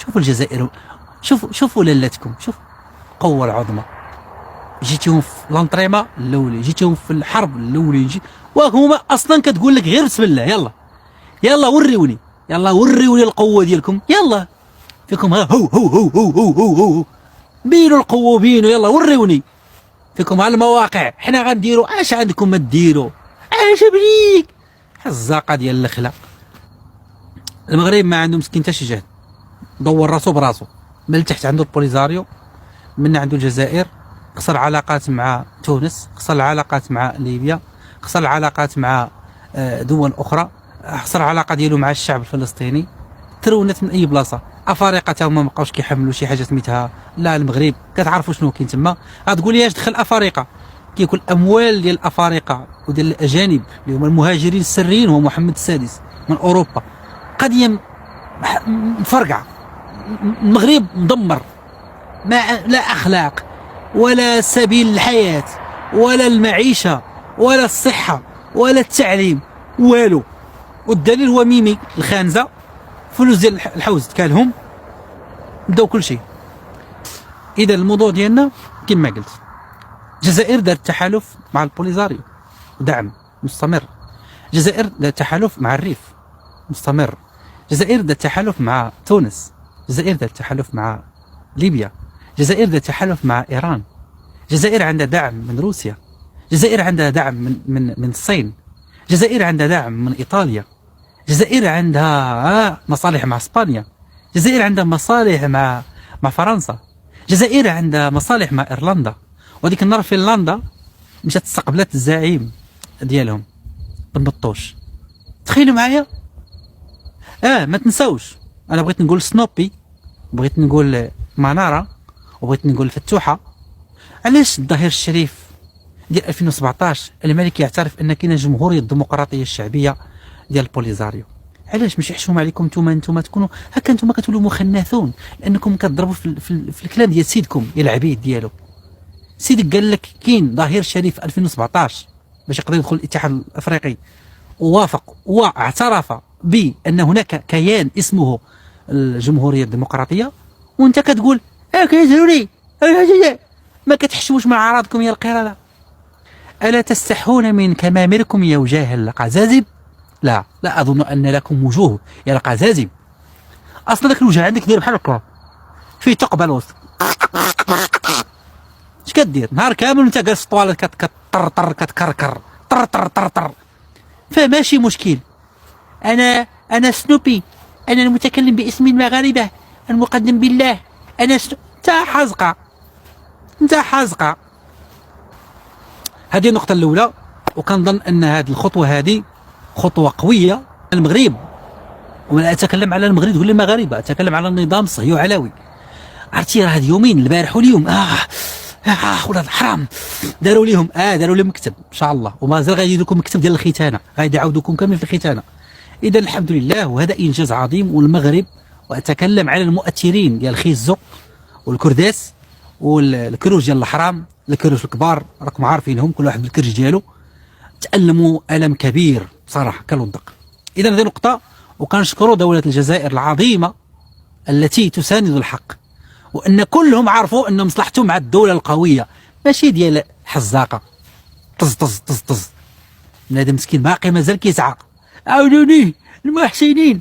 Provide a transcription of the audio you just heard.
شوفوا الجزائر، شوفوا لالاتكم، شوف القوه العظمى. جيتيهم في لانطريما الاولي، جيتيهم في الحرب الاولي، وهما اصلا كتقول لك غير بسم الله، يلا يلا وريوني، يلا وريوني القوه ديالكم، يلا فيكم ها هو بينوا القوه، بينوا يلا وريوني، فيكم على المواقع. حنا غنديروا اش عندكم ما ديروا، اش بليك حزاقه ديال الخلا. المغرب ما عنده مسكين حتى شي جهد، دور راسو براسو، من التحت عنده البوليزاريو، من عنده الجزائر، قصر العلاقات مع تونس، قصر العلاقات مع ليبيا، قصر العلاقات مع دول اخرى، قصر العلاقه ديالو مع الشعب الفلسطيني، ترونت من اي بلاصه. افارقه تا هما ما بقاوش كيحملوا شي حاجه سميتها لا المغرب، كتعرفوا شنو كاين تما. غتقول لي اش دخل افارقه؟ كيكون الاموال ديال الافارقه وديال الاجانب اللي هما المهاجرين السريين، هو محمد السادس من اوروبا، قضيه مفرقعه. المغرب مدمر، ما لا اخلاق ولا سبيل الحياه ولا المعيشه ولا الصحه ولا التعليم والو. والدليل هو ميمي الخانزه، فلوس ديال الحوز تكالهم، بداو كل شيء. اذا الموضوع ديالنا كما قلت، الجزائر دارت تحالف مع البوليزاريو، دعم مستمر. الجزائر دارت تحالف مع الريف مستمر. الجزائر دارت تحالف مع تونس. الجزائر دارت تحالف مع ليبيا. الجزائر دارت تحالف مع ايران. الجزائر عندها دعم من روسيا. الجزائر عندها دعم من الصين. الجزائر عندها دعم من ايطاليا. الجزائر عندها مصالح مع اسبانيا. الجزائر عندها مصالح مع فرنسا. الجزائر عندها مصالح مع ايرلندا. وهذيك النهار فنلندا مشات استقبلت الزعيم ديالهم بن بطوش. تخيلوا معايا. ما تنساوش، انا بغيت نقول سنوبي، بغيت نقول مناره، وبغيت نقول فتوحه. علاش الظهير الشريف ديال 2017 الملك يعترف ان كاينه جمهوريه الديمقراطيه الشعبيه ديال البوليزاريو؟ علاش ماشي حشوم عليكم نتوما تكونوا هكا، نتوما كتولوا مخنثون لانكم كتضربوا في الكلام ديال سيدكم، ديال العبيد ديالو. سيدك قال لك كاين ظهير شريف 2017 باش يقدر يدخل الاتحاد الافريقي، ووافق واعترف بان هناك كيان اسمه الجمهوريه الديمقراطيه، وانت كتقول كيزهروني ما كتحشموش مع اعراضكم يا القرده. الا تستحون من كمامركم يا وجاه القزازب؟ لا اظن ان لكم وجوه يا القزازب. اصلا ذاك الوجه عندك داير بحال هكا فيه ثقب الوسط. اش كدير نهار كامل وانت جالس في الطواليت كتطرطر كتكركر طر. فماشي مشكل. انا سنوبي، انا المتكلم باسم المغاربه المقدم بالله، انا انت حازقه. هذه النقطه الاولى. وكنظن ان هذه الخطوه هذه خطوه قويه. المغرب، ولا اتكلم على المغرب تقول لي المغاربه، اتكلم على النظام الصهيوني علوي. عرفتي راه هاد يومين البارح واليوم ولاد الحرام داروا لهم مكتب ان شاء الله، ومازال غيديروا لكم مكتب ديال الختانه، غيعاودوكم كاملين في الختانه. اذا الحمد لله، وهذا انجاز عظيم. والمغرب، واتكلم على المؤثرين ديال خيزو والكرداس والكروج ديال الحرام، الكروج الكبار راكم عارفينهم، كل واحد بالكرج ديالو، تألموا ألم كبير بصراحه كالودق. اذا هذه نقطه. وكنشكروا دوله الجزائر العظيمه التي تساند الحق، وان كلهم عرفوا ان مصلحتهم مع الدوله القويه، ماشي ديال حزاقه طز. بنادم مسكين باقي مازال كيسعى. عاونوني المحسنين،